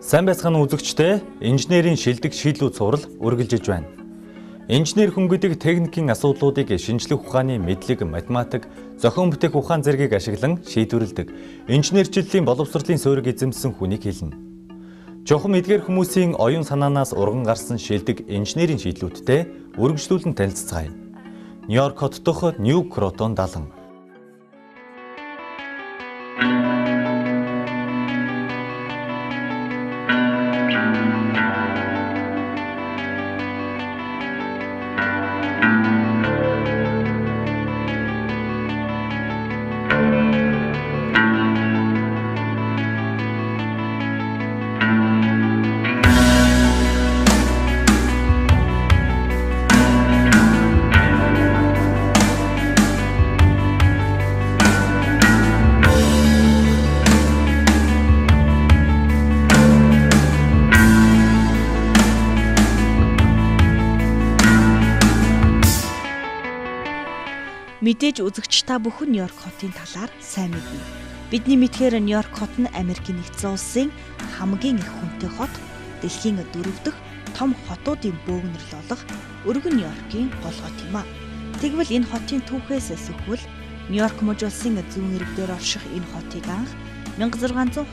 Сайн байцгаана үзэгчдээ, инженерийн шилдэг шийдлүүд сурал үргэлжилж байна. Инженер хүн гэдэг техникийн асуудлуудыг шинжлэх ухааны мэдлэг, математик, зохион бүтээх ухаан зэргийг ашиглан шийдвэрлэдэг инженерчлэлийн боловсролын суурийг эзэмсэн хүнийг хэлнэ. Чухам эдгээр хүмүүсийн оюун санаанаас урган гарсан шилдэг инженерийн шийдлүүдтэй үргэлжлүүлэн танилццгаая. Нью-Йорк хот дох Нью Кротон далан. Мэдээж үзэгч та бүхэн Нью-Йорк хотын талаар сайн мэднэ. Бидний мэдхээр Нью-Йорк хот нь Америкийн нэгдсэн улсын хамгийн их хүнтэй хот, дэлхийн 4 дахь том хотуудын бөөгнөрл болох өргөн Нью-Йоркийн гол хот юм а. Тэгвэл энэ хотын түүхээс сөхвөл Нью-Йорк мужи улсын зүүн эрэг дээр орших энэ хотыг анх 1625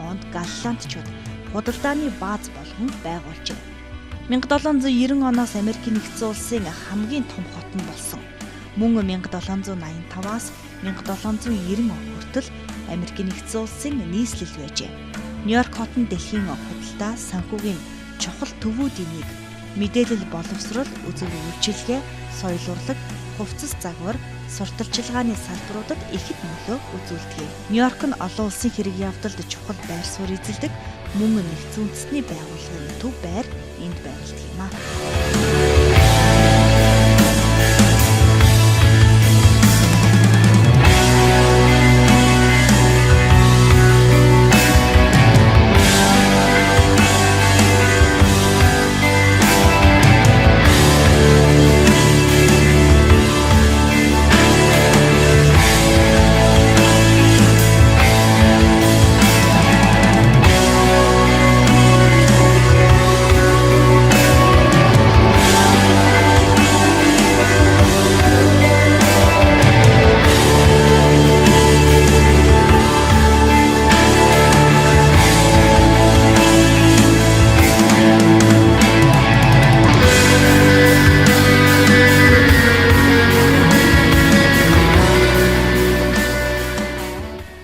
онд Голландчууд худалдааны бааз болгон байгуулжээ. 1790 оноос Америкийн нэгдсэн улсын хамгийн том хот нь болсон. Мөн 1785-аас 1790 он хүртэл Америкийн нэгдсэн улсын нийслэл байжээ. Нью-Йорк хот нь дэлхийн худалдаа санхүүгийн чухал төвүүдийн нэг. Мэдээлэл боловсрол, үзэл үйлчилгээ, соёл урлаг, хувцас загвар, сурталчилгааны салбаруудад ихэд нөлөө үзүүлдэг. Нью-Йорк нь олон улсын хэрэг явдалд чухал байр суурь эзэлдэг, мөн нэгдсэн үндэсний байгууллагын төв байр энд байрладаг юм а.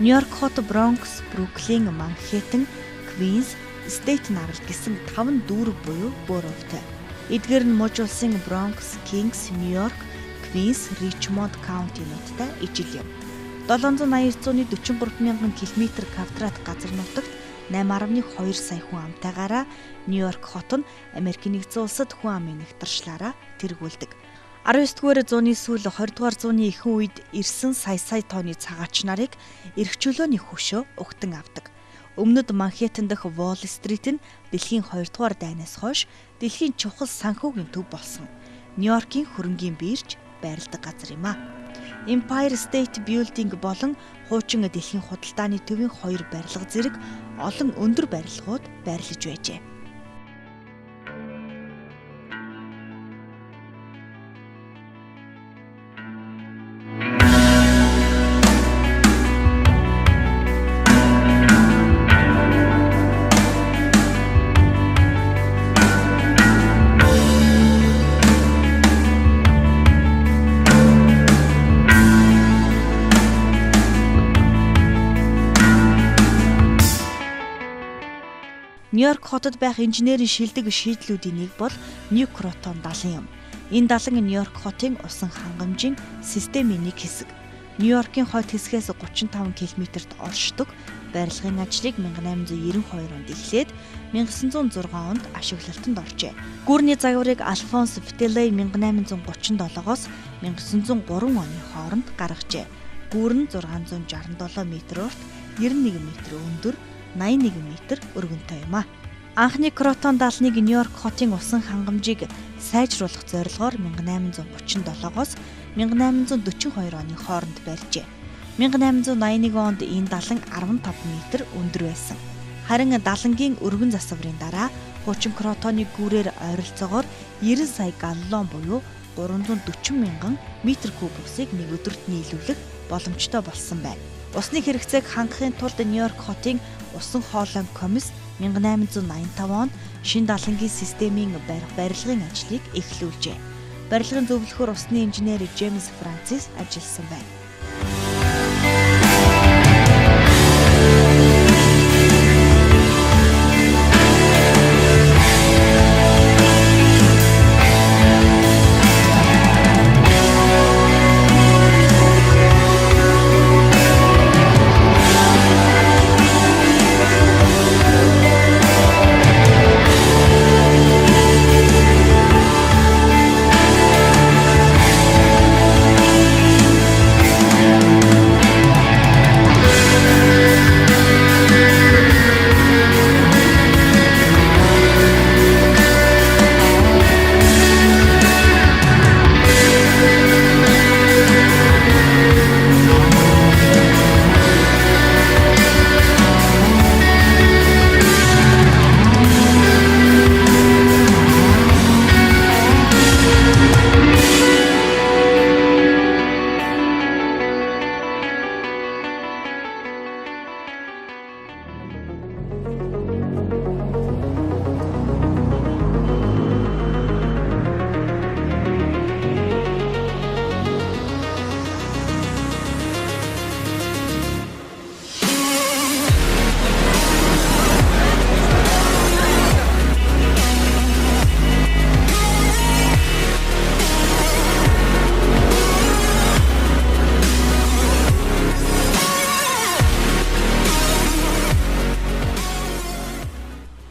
Нью-Йорк хот Бронкс, Бруклин, Манхэттен, Квинс, Стейтен Айленд гэсэн 5 дүүрэг буюу боровтой. Эдгээр нь мужи улсын Бронкс, Кингс, Нью-Йорк, Квинс, Ричмонд каунтинуудтай ижил юм. 789,43,000 км² газар нутагт 8.2 сая хүн амтайгаараа Нью-Йорк хот нь Америкийн нэгдсэн улсад хүн амын нэгтршлаараа тэргүүлдэг. 19-р зууны сүүл 20-р зууны ихэнх үед ирсэн сая тонны цагаач нарыг эрх чөлөөний хөшөө угтан авдаг. Өмнөд Манхэттен дэх Wall Street нь дэлхийн 2-р дайнаас хойш дэлхийн чухал санхүүгийн төв болсон. Нью-Йоркийн хөрөнгийн биерж байрладаг газар юм а. Empire State Building болон хуучин дэлхийн худалдааны төвийн 2 барилга зэрэг олон өндөр барилгууд байрлаж байжээ. Нью-Йорк хотод байх инженерийн шилдэг шийдлүүдийн нэг бол Нью Кротон далан юм. Энэ далан Нью-Йорк хотын усан хангамжийн системийн нэг хэсэг. Нью-Йоркийн хойд хэсгээс 35 км-т оршдог барилгын ажлыг 1892 онд эхлээд 1906 онд ашиглалтанд оржээ. Гүүрний загварыг Альфонс Фителей 1837-оос 1903 оны хооронд гаргажээ. Гүүр нь 667 м урт, 91 м өндөр, 81 м өргөнтэй юм а. Анхны Кротон даалныг Нью-Йорк хотын усан хангамжийг сайжруулах зорилгоор 1837-оос 1842 оны хооронд барьжээ. 1881 онд энэ далан 15 м өндөр байсан. Харин далангийн өргөн засварын дараа хуучин кротоны гүүрээр ойролцоогоор 90 сая галлон буюу 340 мянган метр куб усыг нэг өдөрт нийлүүлэх боломжтой болсон байна. Усны хэрэгцээг хангахын тулд Нью-Йорк хотын усан хоолой комисс 1885 онд шинэ далангийн системийн барилгын ажлыг эхлүүлжээ. Барилгын зөвлөхөр усны инженер Джеймс Франсис ажилласан байна.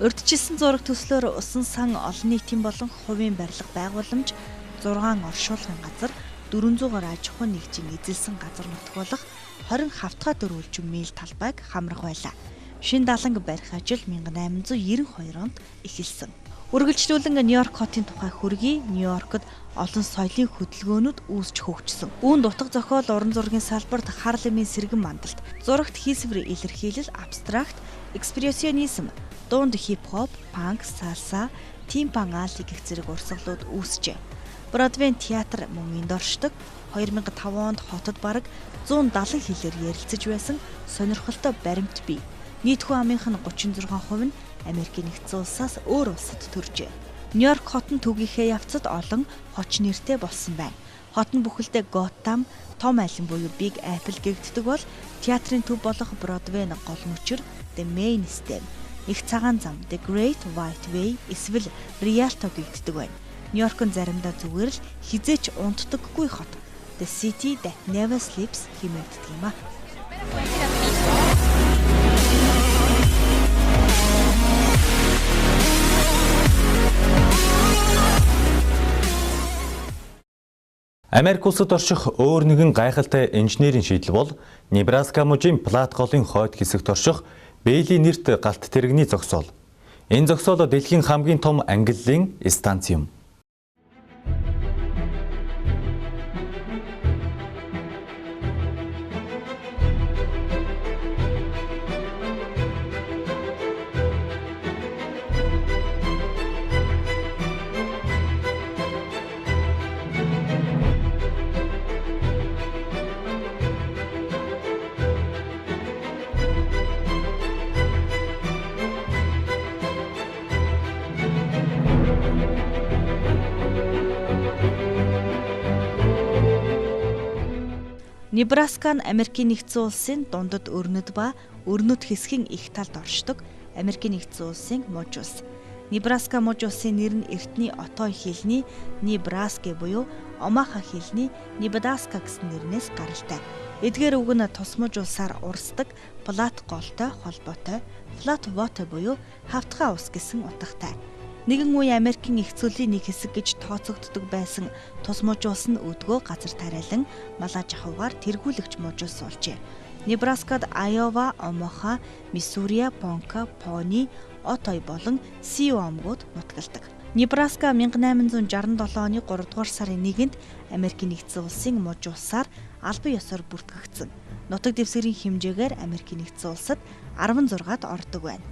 Урьдчилсан зураг төслөөр усан сан олон нийтийн болон хувийн барилга байгууламж 6 оршуулгын газар 400-аар аж ахуйн нэгжийн эзэлсэн газар нутг болох 20 хавтгай дөрвөлжин миль талбайг хамрах байлаа. Шинэ даланг барих ажил 1892 онд эхэлсэн. Үргэлжлүүлэн Нью-Йорк хотын тухай хүргэе Нью-Йоркод олон соёлын хөдөлгөөнүүд үүсч хөгжсөн. Үүнд утга зохиол, уран зургийн салбарт Харлемийн сэргэн мандалт, зурагт хийсвэр илэрхийлэл, абстракт, экспрессионизм, дунд хип-хоп, панк, сальса, тимпангаали гэх зэрэг урсгалууд үүсжээ. Бродвейн театр мөн энд оршдог. 2005 онд хотод бараг 170 хэлээр ярилцаж байсан сонирхолтой баримт бий. Нийт хүн амынх нь 36% нь Америкийн нэгдсэн улсаас өөр улсад төржээ. Нью-Йорк хотын төвийнхээ явцад олон хоч нэртэй болсон байна. Хотын бүхэлдээ Готэм, Том айлан буюу Big Apple гэгддэг бол театрын төв болох Бродвейн гол мөчир The Main Stem, их цагаан зам The Great White Way эсвэл Rialto гэгддэг байна. Нью-Йорк нь заримдаа зүгээр л хизээч унтдаггүй хот. The City That Never Sleeps хэмээгддэг юм а. Америк улсад орших өөр нэгэн гайхалтай инженерийн шийдэл бол Небраска мужийн Плат голын хойд хэсэгт орших Бейли нэрт галт тэрэгний зогсоол. Энэ зогсоол дэлхийн хамгийн том ангиллын станц юм. Небраска нь Америкийн нэгдсэн улсын дундад өрнөд ба өрнөд хэсгийн их талд оршдог Америкийн нэгдсэн улсын муж улс. Небраска муж улсын нэр нь эртний отоо хэлний Небраска буюу Омаха хэлний Небраска гэсэн нэрнээс гаралтай. Эдгээр үг нь тус муж улсаар урсдаг Плат голтой холбоотой, Flat Water буюу хавтгай ус гэсэн утгатай. Нэгэн үе Америкийн их зүйлийн нэг хэсэг гэж тооцогддог байсан тус муж улс нь өдгөө газар тариалан малаж ахуйгаар тэргүүлэгч муж улс болжээ. Небраскад Айова, Омаха, Миссури, Понка, Пони, Отой болон Сиу омгууд нутгалдаг. Небраска 1867 оны 3 дугаар сарын 1-нд Америкийн нэгдсэн улсын муж улсаар албан ёсоор бүртгэгдсэн. Нутаг дэвсгэрийн хэмжээгээр Америкийн нэгдсэн улсад 16-д ордог байна.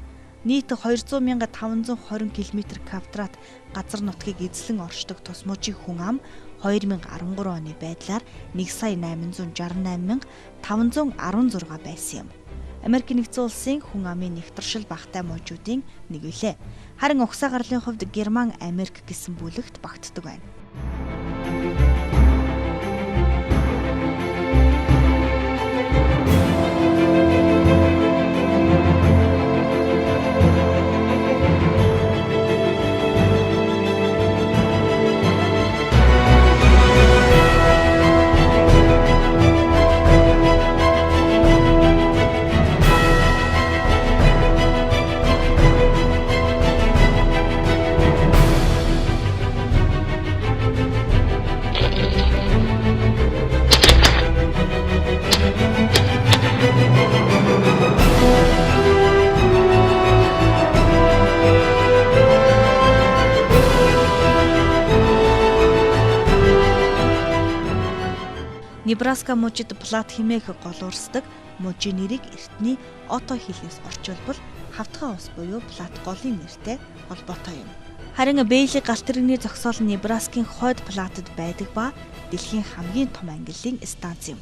нийт 200,520 км квадрат газар нутгийг эзлэн оршдог тус мужийн хүн ам 2013 оны байдлаар 1,868,516 байсан юм. Америк нэгдсэн улсын хүн амын нэвтршил багтай мужуудын нэг үлээ. Харин угсаа гарлын хувьд Герман, Америк гэсэн бүлэгт багтдаг байна. Небраска мужид плат хэмээх гол урсдаг мужийн нэрийг эртний ото хэлнээс орчуулбал хавтгай ус буюу плат голын нэртэй холбоотой юм. Харин Бэйли галт тэрэгний зогсоол нь Небраскийн хойд платад байдаг ба дэлхийн хамгийн том ангиллын станц юм.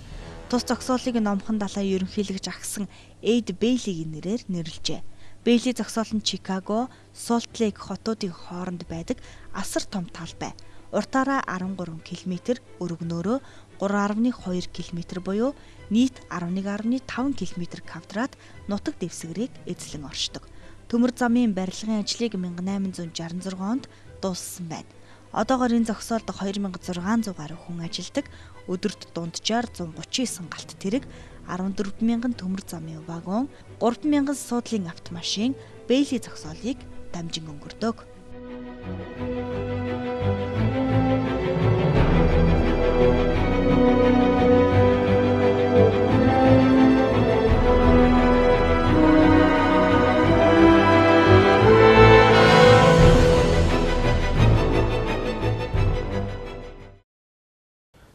Тус зогсоолыг номхон далаа ерөнхийлөгч агсан Эйд Бэйлигийн нэрээр нэрлэжээ. Бэйли зогсоол нь Чикаго, Солт Лейк хотуудын хооронд байдаг асар том талбай. Уртаараа 13 км, өргөнөөрөө 3.2 км буюу нийт 11.5 км квадрат нутаг дэвсгэрийг эзлэн оршдог. Төмөр замын барилгын ажлыг 1866 онд дууссан байна. Одоогоор энэ зогсоолд 2600 гаруй хүн ажилладаг. Өдөрт дунджаар 139 галт тэрэг, 14,000 төмөр замын вагон, 3,000 суудлын автомашин Бэйли зогсоолыг дамжин өнгөрдөг.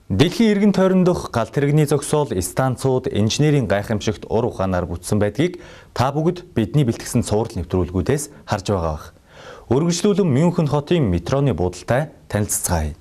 Дэлхийн эргэн тойрон дох галт тэрэгний зогсоол, станцууд, инженерийн гайхамшигт ур ухаанаар бүтсэн байдгийг та бүгд бидний бэлтгэсэн цуврал нэвтрүүлгүүдээс харж байгаа бах. Үргэлжлүүлэн Мюнхен хотын метроны буудалтай танилццгаая.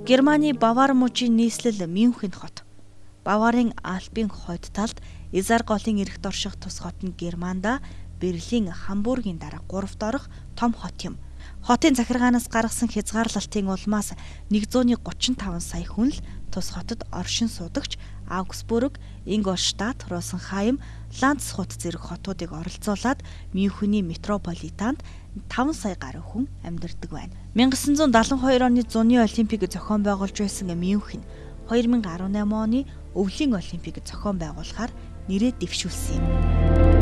Германы Бавар мужийн нийслэл Мюнхен хот. Баварын Альпийн хойд талд Изар голын эрэгт орших тус хот нь Германда Берлин, Хамбургийн дараа 3-т орох том хот юм. Хотын захиргаанаас гаргасан хязгаарлалтын улмаас 135 сая хүн л тус хотод оршин суудагч Аугсбург, Ингольштадт, Росенхайм, Ландсхут зэрэг хотуудыг оролцуулаад Мюнхений метрополитанд 5 сая гаруй хүн амьдардаг байна. 1972 оны зуны олимпийг зохион байгуулж байсан Мюнхен 2018 оны өвлийн олимпийг зохион байгуулахаар нэрээ дэвшүүлсэн юм.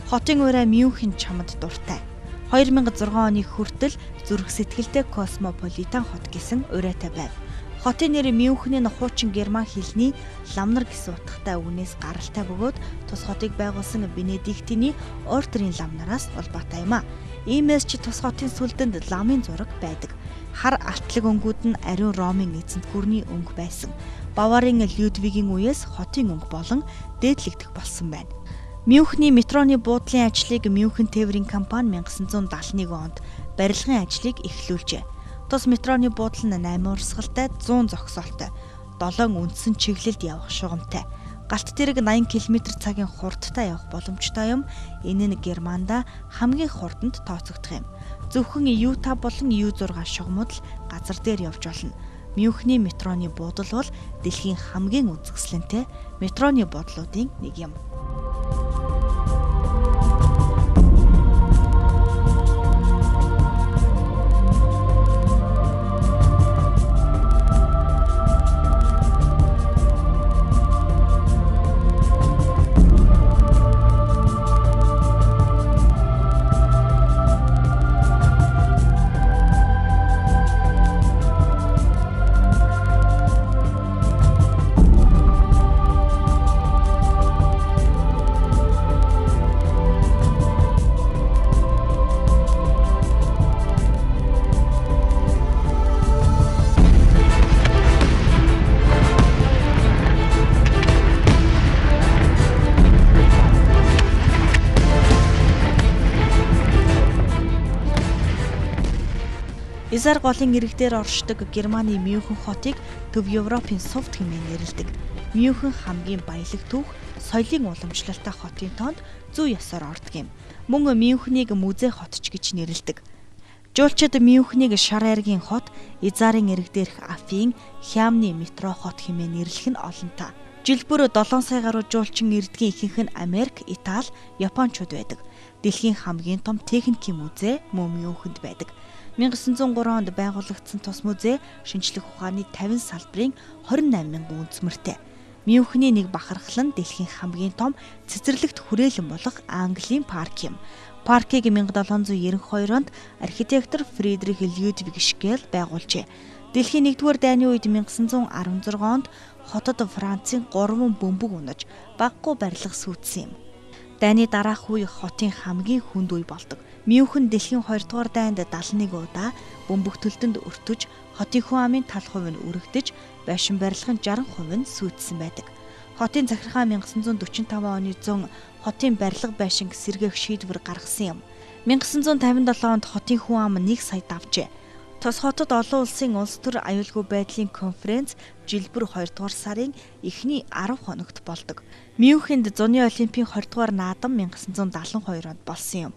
Хотын ураа Мюнхен чамд дуртай. 2006 оны хүртэл зүрх сэтгэлтэй космополитен хот гэсэн ураатай байв. Хотын нэр Мюнхний хуучин герман хэлний ламнар гэсэн утгатай үгнээс гаралтай бөгөөд тус хотыг байгуулсан Бенедиктийн ордерийн ламнараас улбаатай юм а. Иймээс ч тус хотын сүлдэнд ламын зураг байдаг. Хар алтлаг өнгүүд нь ариун Ромын эзэнт гүрний өнгө байсан. Баварын Людвигийн үеэс хотын өнгө болон дээдлэгдэх болсон байна. Мюнхний метроны буудлын ажлыг Мюнхен тээврийн компани 1971 онд барилгын ажлыг эхлүүлжээ. Тус метроны буудлын 8 урсгалтай 100 зогсоолтой 7 үндсэн чиглэлд явах шугамтай. Галт тэрэг 80 км/цагийн хурдтай явах боломжтой юм. Энэ нь Германда хамгийн хурданд тооцогдох юм. Зөвхөн U5 болон U6 шугамуд л газар дээр явж болно. Мюнхний метроны буудал бол дэлхийн хамгийн үзэсгэлэнтэй метроны буудлуудын нэг юм. Изар голын иргэдээр оршдог Германы Мюнхен хотыг Төв Европын Сувд хэмээн нэрлэдэг. Мюнхен хамгийн баялаг түүх, соёлын уламжлалтай хотын тоонд зүй ёсоор ордог юм. Мөн Мюнхнийг музей хотч гэж нэрлэдэг. Жуулчид Мюнхнийг шар айргийн хот, Изарын иргэдээрх Афийн, Хямны метро хот хэмээн нэрлэх нь олонтаа. Жил бүр 7 сая гаруй жуулчин ирдгийн ихэнх нь Америк, Итали, Япончууд байдаг. Дэлхийн хамгийн том техникийн музей мөн Мюнхенд байдаг. 1903 онд байгуулагдсан тус музей шинжлэх ухааны 50 салбарын 28,000 үндэсмэртэй. Мюнхний нэг бахархал нь дэлхийн хамгийн том цэцэрлэгт хүрээлэн болох Английн парк юм. Паркийг 1792 онд архитектор Фридрих Людвиг Шкел байгуулжээ. Дэлхийн 1-р дайны үед 1916 онд хотод Францын 3 бөмбөг унаж баггүй барилга сүйтсэн юм. Дайны дараах үе хотын хамгийн хүнд үе болдог. Мюнхен дэлхийн 2-р дайнд 71 удаа бөмбөг төлдөнд өртөж, хотын хүн амын 70% нь үрэгдэж, байшин барилгын 60% нь сүйдсэн байдаг. Хотын захиргаан 1945 оны 100 хотын барилга байшинг сэргээх шийдвэр гаргасан юм. 1957 онд хотын хүн ам 1 сая давжээ. Тус хотод олон улсын улс төр аюулгүй байдлын конференц жилбэр 2-р сарын эхний 10 хоногт болдог. Мюнхенд зуны олимпийн 20-р наадам 1972 онд болсон юм.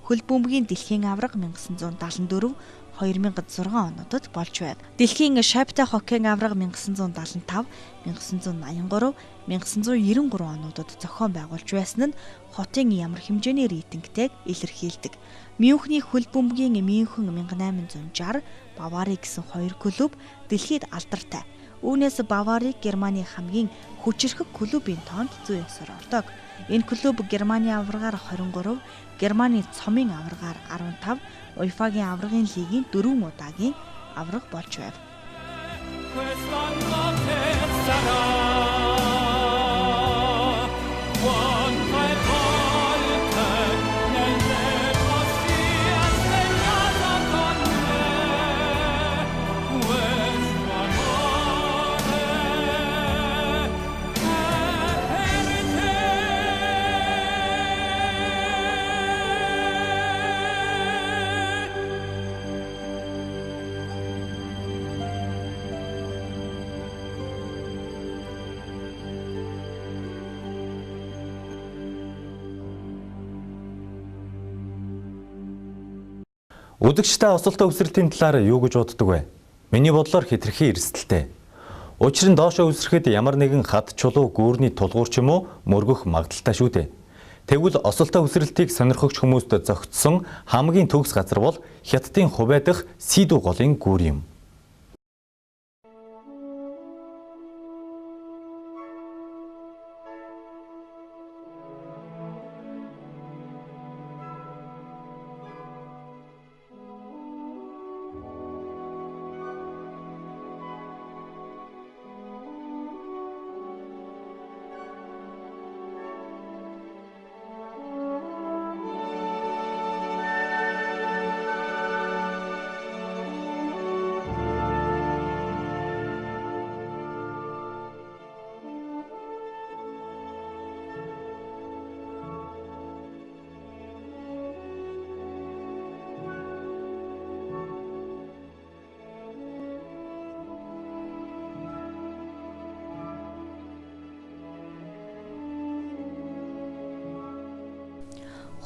Хөл бөмбөгийн дэлхийн аварга 1974, 2006 онуудад болж байна. Дэлхийн шаптай хоккейн аварга 1975, 1983, 1993 онуудад зохион байгуулж байсан нь хотын ямар хэмжээний рейтингтэйг илэрхийлдэг. Мюнхний хөл бөмбөгийн Мюнхен 1860, Бавари гэсэн 2 клуб дэлхийд алдартай. Үүнээс Баварийг Германы хамгийн хүчирхэг клубын тоонд зүй ёсоор ордог. Энэ клуб Германы аваргаар 23, Германы цомын аваргаар 15, УЕФА-гийн аваргын лигийн 4 удаагийн аварга болж байв. Үдэгчтэй осолтой үсрэлтийн талаар юу гэж боддог вэ? Миний бодлоор хэтэрхий эрсдэлтэй. Учир нь доошоо үсрэхэд ямар нэгэн хад чулуу гүүрний тулгуур ч юм уу мөргөх магадaltaй шүү дээ. Тэгвэл осолтой үсрэлтийг сонирхогч хүмүүст зохицсон хамгийн төгс газар бол Хятадын Хувай дахь Сиду голын гүүр юм.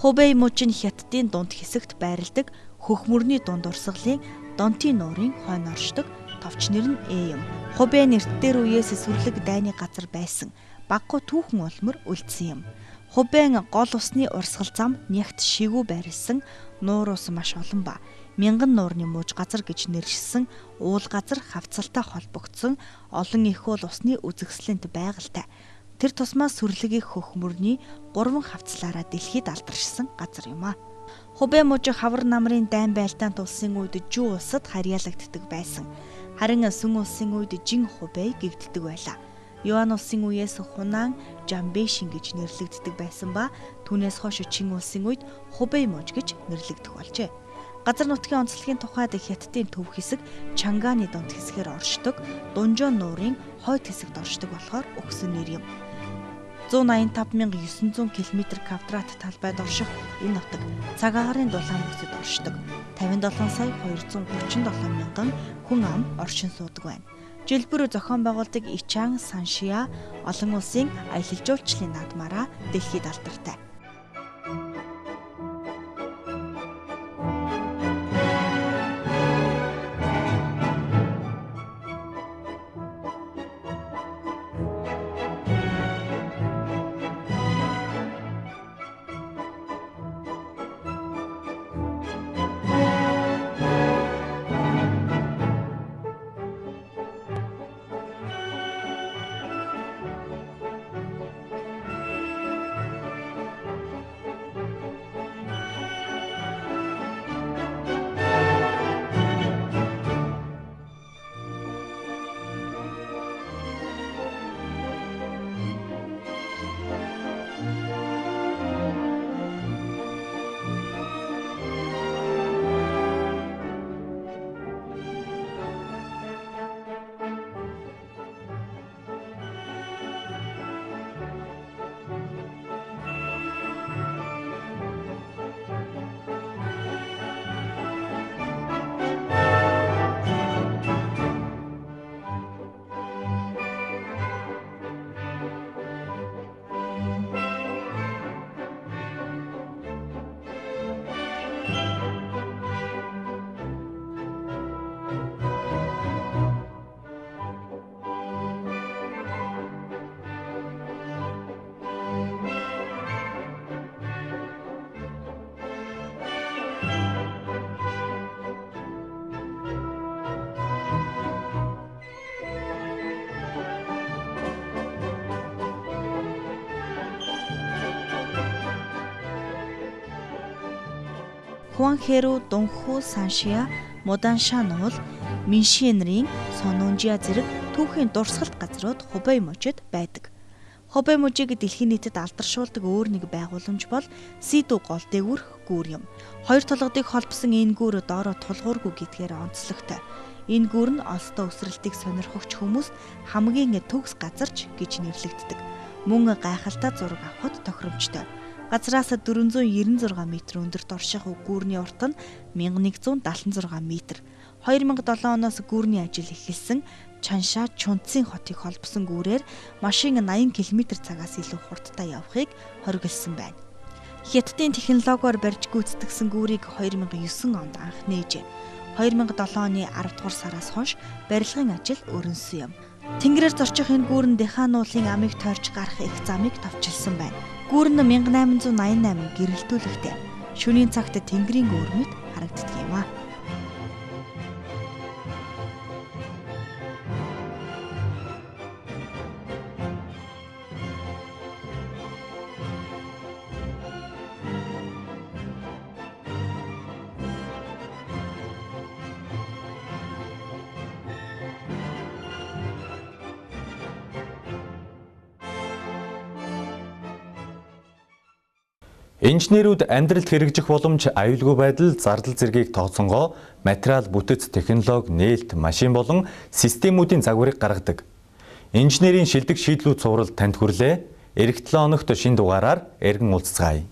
Хубэй мужийн хятадын дунд хэсэгт байрладаг хөх мөрний дунд урсгалын Донтын нуурын хойно оршдог товч нэр нь Эм. Хубэй нэртдэр үеэс сүрлэг дайны газар байсан баггүй түүхэн улмөр үлдсэн юм. Хубэйн гол усны урсгал зам нягт шигүү байрлсан нуур ус маш олон ба мянган нуурны мууж газар гэж нэрлэсэн уул газар хавцалтай холбогдсон олон их уул усны үзэгслэнт байгальтай. Тэр тусмаа сүрлэгийн хөх мөрний 3 хавцлаараа дэлхийд алдаршсан газар юм а. Хубэй мужи хавар намрын дайн байлдаанд улсын үед Жүү улсад харьяалагддаг байсан. Харин Сүн улсын үед Жин Хубэй гэгддэг байлаа. Юан улсын үеэс Хунаан Жамбэшин гэж нэрлэгддэг байсан ба түүнээс хойш Чин улсын үед Хубэй муж гэж нэрлэгдэх болжээ. Газар нутгийн онцлогийн тухайд Хятадын төв хэсэг Чанганы дунд хэсгээр оршдог, Дунжоо нуурын хойд хэсэгт оршдог болохоор өгсөн нэр юм. 185,900 км² талбайд орших энэ нутаг цаг агарын дулаан бүсэд оршдог. 57,237 мянган хүн ам оршин суудаг байна. Жил бүр зохион байгуулдаг Ичан Саншиа олон улсын аялал жуулчлалын наадмаараа дэлхийд алдартай. Хуанхэру, Дунху, Саншиа, Муданшан бол Миншинрийн Сонунжиа зэрэг түүхийн дурсгалт газрууд Хубэй мужид байдаг. Хубэй мужийг дэлхийн нийтэд алдаршуулдаг өөр нэг байгууламж бол Сиду гол дээгүүрх гүүр юм. Хоёр толгодыг холбосон энэ гүүр доороо тулгуургүй гэдгээр онцлогтой. Энэ гүүр нь олстой өсрэлтийг сонирхогч хүмүүс хамгийн төгс газарч гэж нэрлэгддэг. Мөн гайхалтай зураг авахд тохиромжтой. Газраас 496 м өндөрт орших гүүрний урт нь 1176 м. 2007 оноос гүүрний ажил эхэлсэн Чанша Чунцын хотыг холбосон гүүрээр машин 80 км/цагаас илүү хурдтай явахыг хориглосон байна. Хятадын технологиор барьж гүйцэтгсэн гүүрийг 2009 онд анх нээжээ. 2007 оны 10 дугаар сараас хойш барилгын ажил өрнөсөн юм. Тэнгэрээр зорчих энэ гүүрэн Дехан уулын амийг тойрч гарах их замыг товчилсан байна. Гүүр нь 1888 гэрэлтүүлэгтэй. Шөнийн цагт тэнгэрийн гүүрнүүд харагддаг юм а. Инженерүүд амьдралд хэрэгжих боломж аюулгүй байдал, зардал зэргийг тооцонгоо, материал, бүтэц, технологи, нээлт, машин болон системүүдийн загварыг гаргадаг. Инженерийн шилдэг шийдлүүд цуврал танд хүрлээ. Эх 7 өнөخت шинэ дугаараар эргэн уулзцгаая.